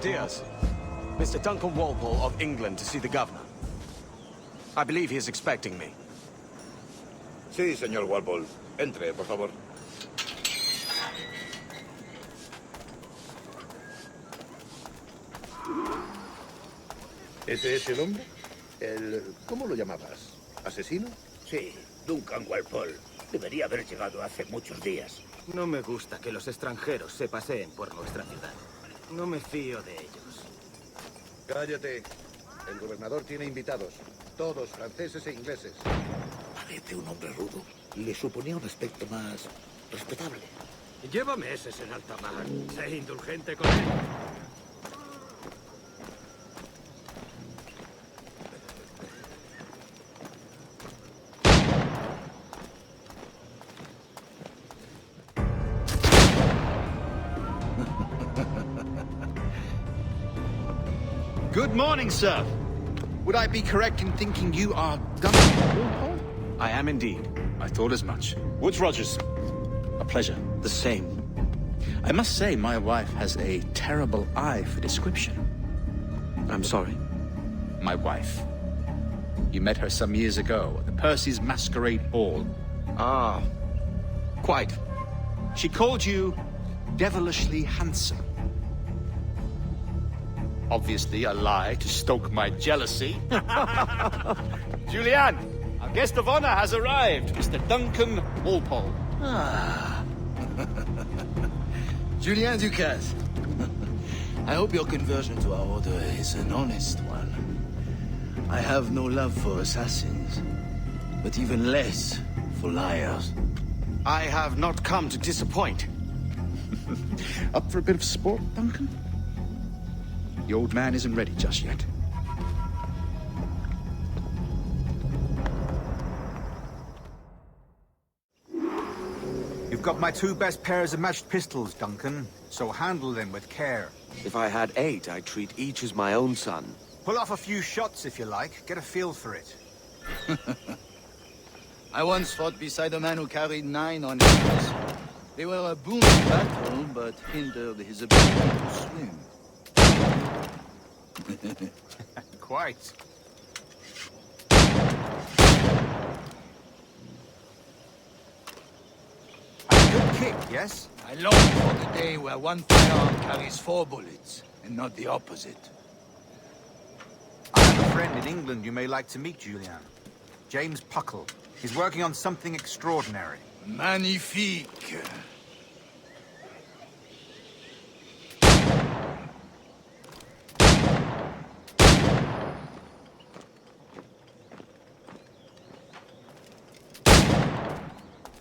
Diaz. Mr. Duncan Walpole of England to see the governor. I believe he is expecting me. Sí, señor Walpole. Entre, por favor. ¿Ese es el hombre? ¿Cómo lo llamabas? ¿Asesino? Sí, Duncan Walpole. Debería haber llegado hace muchos días. No me gusta que los extranjeros se paseen por nuestra ciudad. No me fío de ellos. Cállate. El gobernador tiene invitados. Todos franceses e ingleses. Parece un hombre rudo. Le suponía un aspecto más respetable. Lleva meses en alta mar. Sé indulgente con él. Good morning, sir. Would I be correct in thinking you are Duncan Walpole? I am indeed. I thought as much. Woods Rogers. A pleasure. The same. I must say, my wife has a terrible eye for description. I'm sorry. My wife. You met her some years ago at the Percy's Masquerade Ball. Ah, quite. She called you devilishly handsome. Obviously a lie to stoke my jealousy. Julianne, our guest of honor has arrived, Mr. Duncan Walpole. Ah. Julien Ducasse. I hope your conversion to our order is an honest one. I have no love for assassins, but even less for liars. I have not come to disappoint. Up for a bit of sport, Duncan? The old man isn't ready just yet. You've got my two best pairs of matched pistols, Duncan, so handle them with care. If I had 8, I'd treat each as my own son. Pull off a few shots if you like, get a feel for it. I once fought beside a man who carried 9 on his. They were a boon in battle, but hindered his ability to swim. Quite. A good kick, yes? I long for the day where one firearm carries 4 bullets, and not the opposite. I have a friend in England you may like to meet, Julian. James Puckle. He's working on something extraordinary. Magnifique.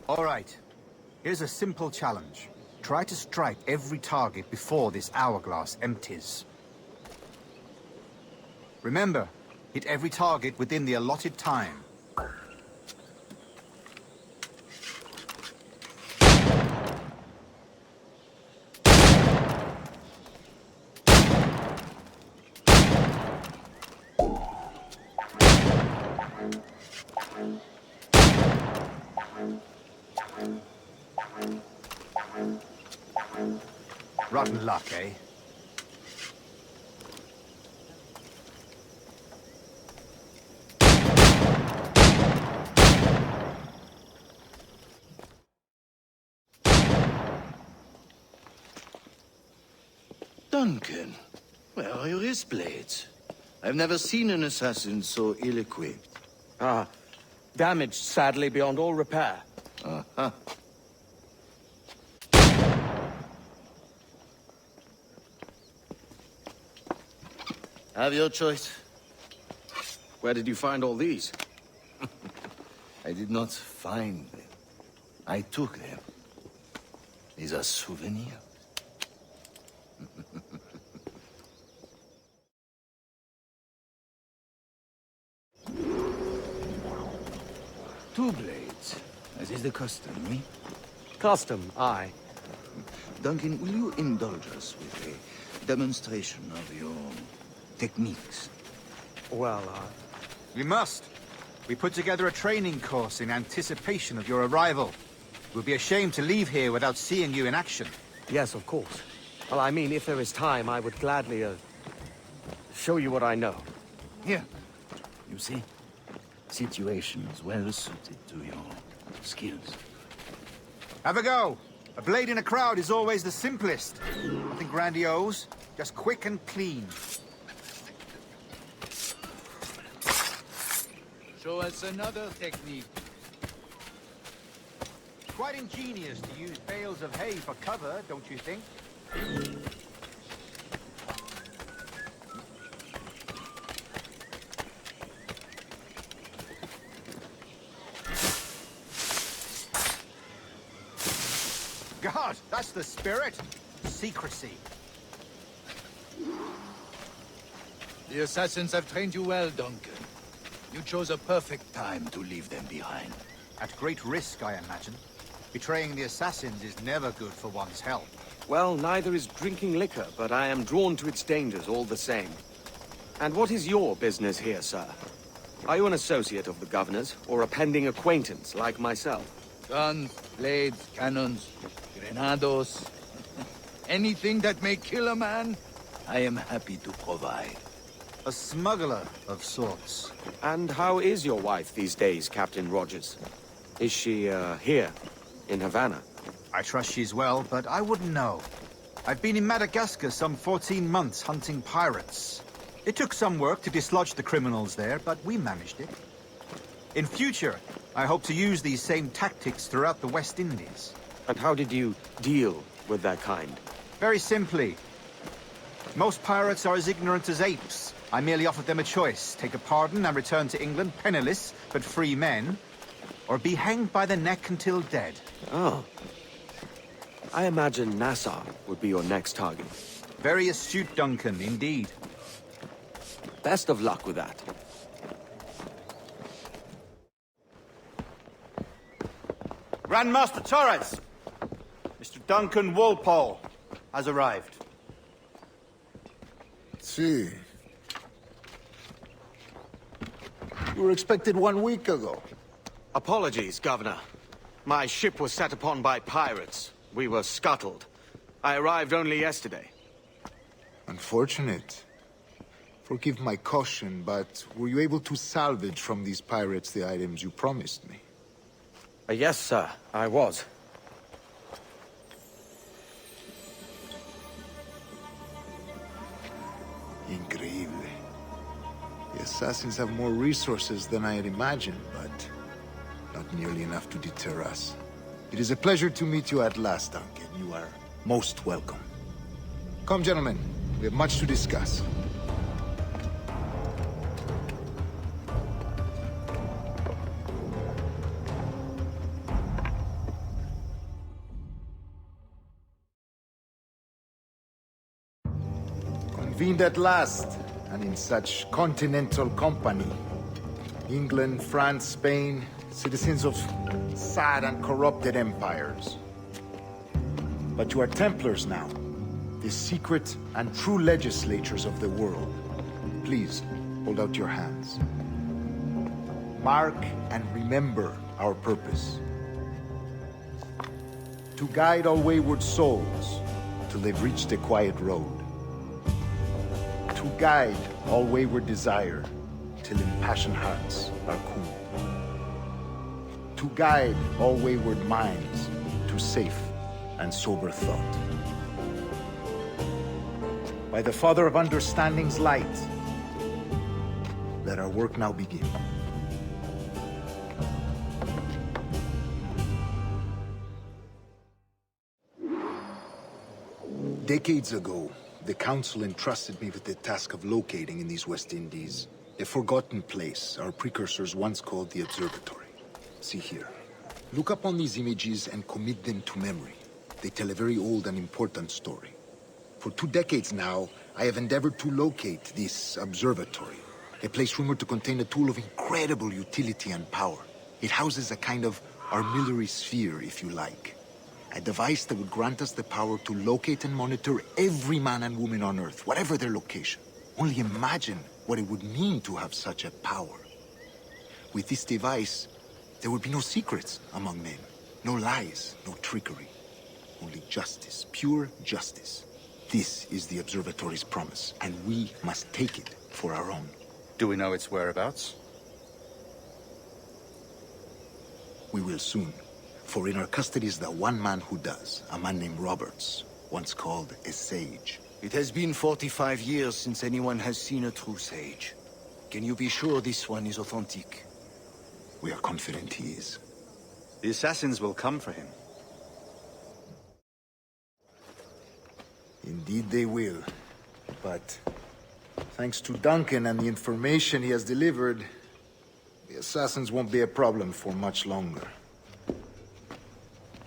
All right. Here's a simple challenge. Try to strike every target before this hourglass empties. Remember, hit every target within the allotted time. Rotten luck, eh? Duncan, where are your wrist blades? I've never seen an assassin so ill-equipped. Ah, damaged sadly beyond all repair. Uh-huh. Have your choice. Where did you find all these? I did not find them. I took them. These are souvenirs. Two blades, as is the custom, eh? Custom, aye. Duncan, will you indulge us with a demonstration of your techniques? Well, We must. We put together a training course in anticipation of your arrival. We'll be ashamed to leave here without seeing you in action. yes, of course. Well, I mean, if there is time, I would gladly, show you what I know. Here. You see? Situations well suited to your skills. Have a go. A blade in a crowd is always the simplest. Nothing grandiose, just quick and clean. Show us another technique. Quite ingenious to use bales of hay for cover, don't you think? God, that's the spirit. Secrecy. The assassins have trained you well, Duncan. You chose a perfect Time to leave them behind. At great risk, I imagine. Betraying the assassins is never good for one's health. Well, neither is drinking liquor, but I am drawn to its dangers all the same. And what is your business here, sir? Are you an associate of the governor's, or a pending acquaintance like myself? guns, blades, cannons, grenados. Anything that may kill a man? I am happy to provide. A smuggler of sorts. And how is your wife these days, Captain Rogers? Is she, here, in Havana? I trust she's well, but I wouldn't know. I've been in Madagascar some 14 months hunting pirates. It took some work to dislodge the criminals there, but we managed it. In future, I hope to use these same tactics throughout the West Indies. And how did you deal with that kind? Very simply. Most pirates are as ignorant as apes. I merely offered them a choice. Take a pardon and return to England penniless, but free men. Or be hanged by the neck until dead. Oh. I imagine Nassau would be your next target. Very astute, Duncan, indeed. Best of luck with that. Grandmaster Torres! Mr. Duncan Walpole has arrived. See. You were expected 1 week ago. Apologies, Governor. My ship was set upon by pirates. We were scuttled. I arrived only yesterday. Unfortunate. Forgive my caution, but were you able to salvage from these pirates the items you promised me? Yes, sir, I was. Increíble. The assassins have more resources than I had imagined, but not nearly enough to deter us. It is a pleasure to meet you at last, Duncan. You are most welcome. Come, gentlemen. We have much to discuss. Convened at last, and in such continental company. England, France, Spain, citizens of sad and corrupted empires. But you are Templars now, the secret and true legislators of the world. Please, hold out your hands. Mark and remember our purpose. To guide all wayward souls till they've reached the quiet road. To guide all wayward desire till impassioned hearts are cool. To guide all wayward minds to safe and sober thought. By the Father of Understanding's light, let our work now begin. Decades ago, the Council entrusted me with the task of locating in these West Indies a forgotten place our precursors once called the Observatory. See here. Look upon these images and commit them to memory. They tell a very old and important story. For 2 decades now, I have endeavored to locate this observatory, a place rumored to contain a tool of incredible utility and power. It houses a kind of armillary sphere, if you like. A device that would grant us the power to locate and monitor every man and woman on Earth, whatever their location. Only imagine what it would mean to have such a power. With this device, there would be no secrets among men, no lies, no trickery. Only justice, pure justice. this is the Observatory's promise, and we must take it for our own. Do we know its whereabouts? We will soon. For in our custody is the one man who does, a man named Roberts, once called a sage. It has been 45 years since anyone has seen a true sage. Can you be sure this one is authentic? We are confident he is. The assassins will come for him. Indeed they will. But thanks to Duncan and the information he has delivered, the assassins won't be a problem for much longer.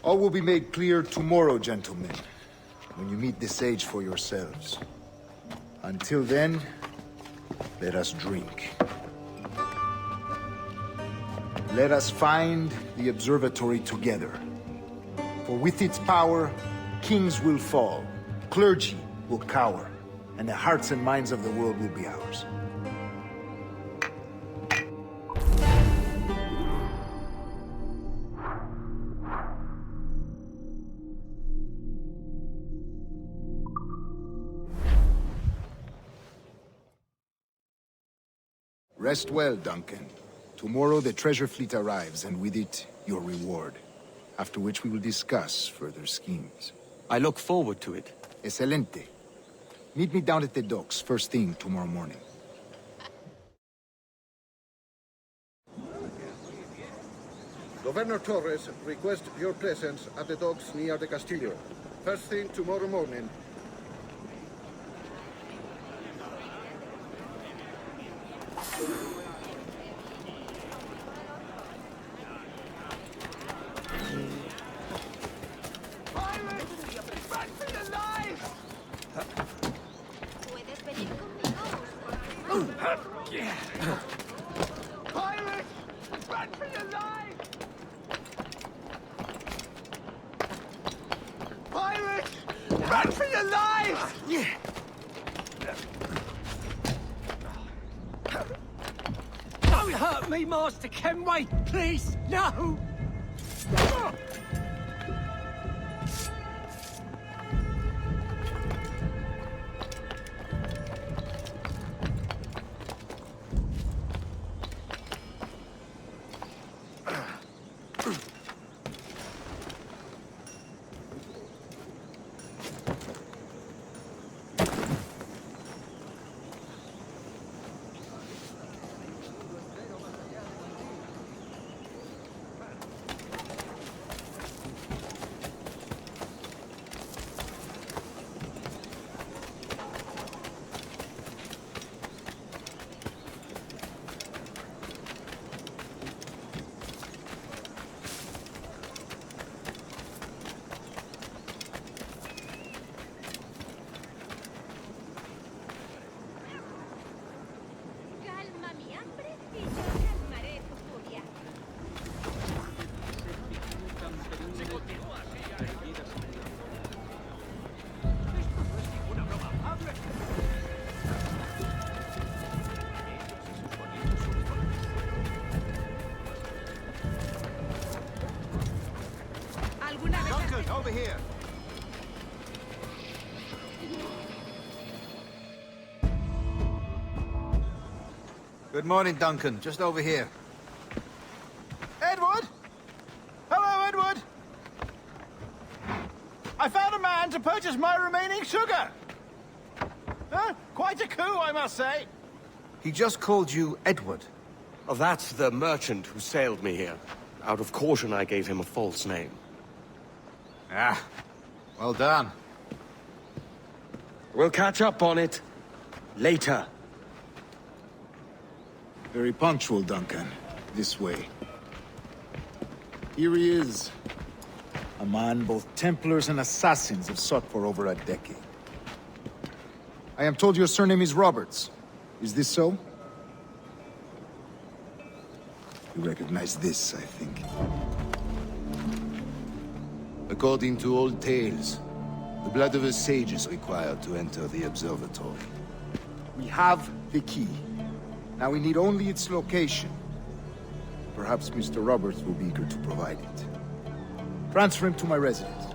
All will be made clear tomorrow, gentlemen, when you meet the sage for yourselves. Until then, let us drink. Let us find the observatory together. For with its power, kings will fall, clergy will cower, and the hearts and minds of the world will be ours. Rest well, Duncan. Tomorrow the treasure fleet arrives, and with it, your reward. After which we will discuss further schemes. I look forward to it. Excelente. Meet me down at the docks first thing tomorrow morning. Governor Torres requests your presence at the docks near the Castillo. First thing tomorrow morning. Run for your lives! Don't hurt me, Master Kenway! Please, no! Duncan, over here. Good morning, Duncan. Just over here. Edward? Hello, Edward. I found a man to purchase my remaining sugar. Huh? Quite a coup, I must say. He just called you Edward. Oh, that's the merchant who sailed me here. Out of caution, I gave him a false name. Ah, well done. We'll catch up on it later. Very punctual, Duncan. This way. Here he is. A man both Templars and Assassins have sought for over a decade. I am told your surname is Roberts. Is this so? You recognize this, I think. According to old tales, the blood of a sage is required to enter the observatory. We have the key. Now we need only its location. Perhaps Mr. Roberts will be eager to provide it. Transfer him to my residence.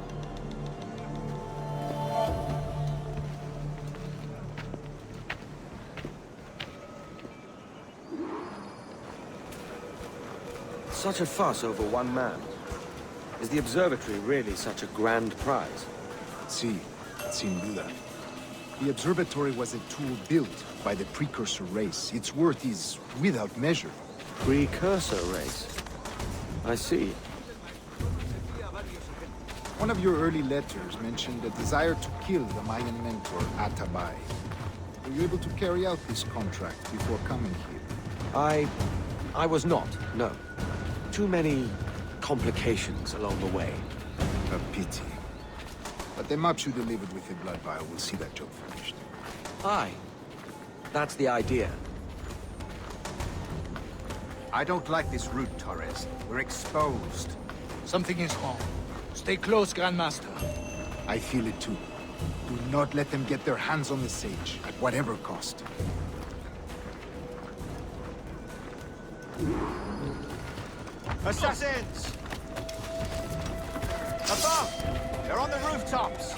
Such a fuss over one man. Is the observatory really such a grand prize? See, sin duda. The observatory was a tool built by the precursor race. Its worth is without measure. Precursor race. I see. One of your early letters mentioned a desire to kill the Mayan mentor, Atabay. Were you able to carry out this contract before coming here? I was not, no. Too many complications along the way. A pity. But the maps you delivered with the blood vial will see that job finished. Aye. That's the idea. I don't like this route, Torres. We're exposed. Something is wrong. Stay close, Grandmaster. I feel it too. Do not let them get their hands on the Sage, at whatever cost. Assassins! Above! They're on the rooftops!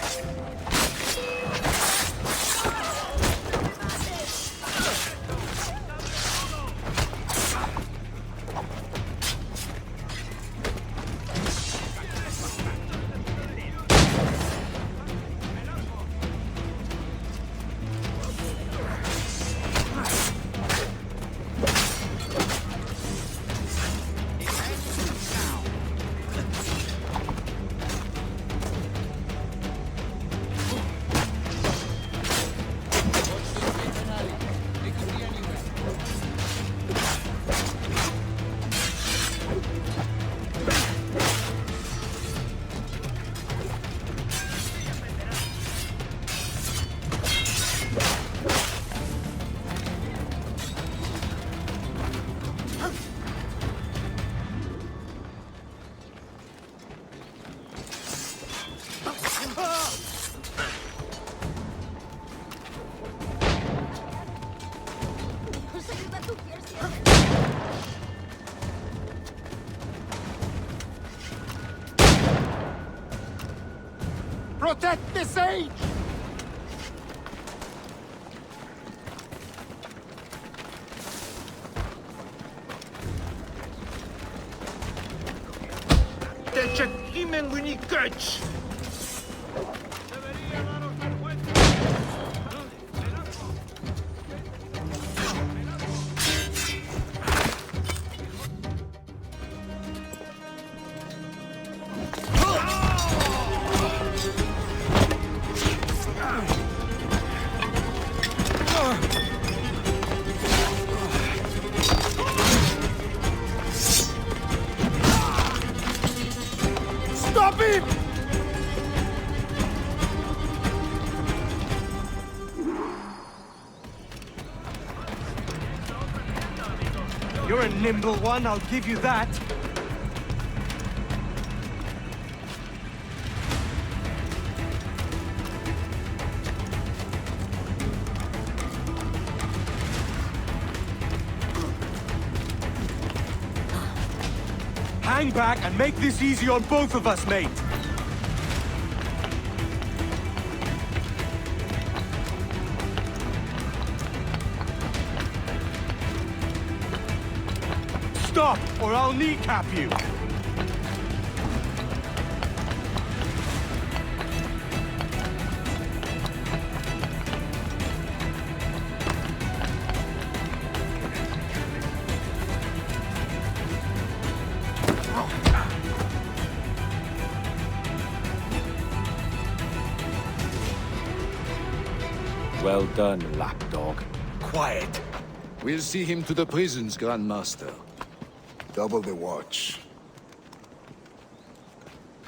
Protect the Sage! Stop him! You're a nimble one, I'll give you that. Hang back and make this easy on both of us, mate. Stop, or I'll kneecap you. Well done, lapdog. Quiet. We'll see him to the prisons, Grandmaster. Double the watch.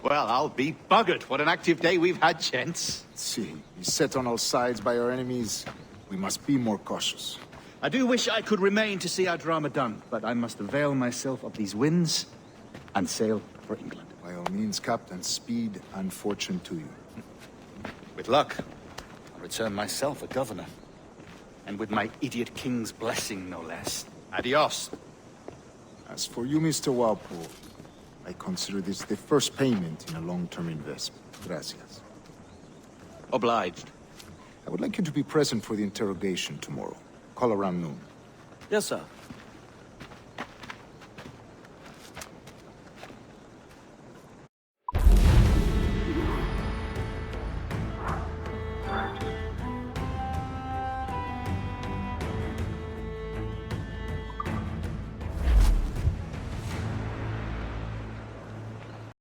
Well, I'll be buggered. What an active day we've had, gents. See, he's set on all sides by our enemies. We must be more cautious. I do wish I could remain to see our drama done, but I must avail myself of these winds and sail for England. By all means, Captain, speed and fortune to you. With luck, I'll return myself a governor. And with my idiot king's blessing, no less. Adios. As for you, Mr. Walpole, I consider this the first payment in a long-term investment. Gracias. Obliged. I would like you to be present for the interrogation tomorrow. Call around noon. Yes, sir.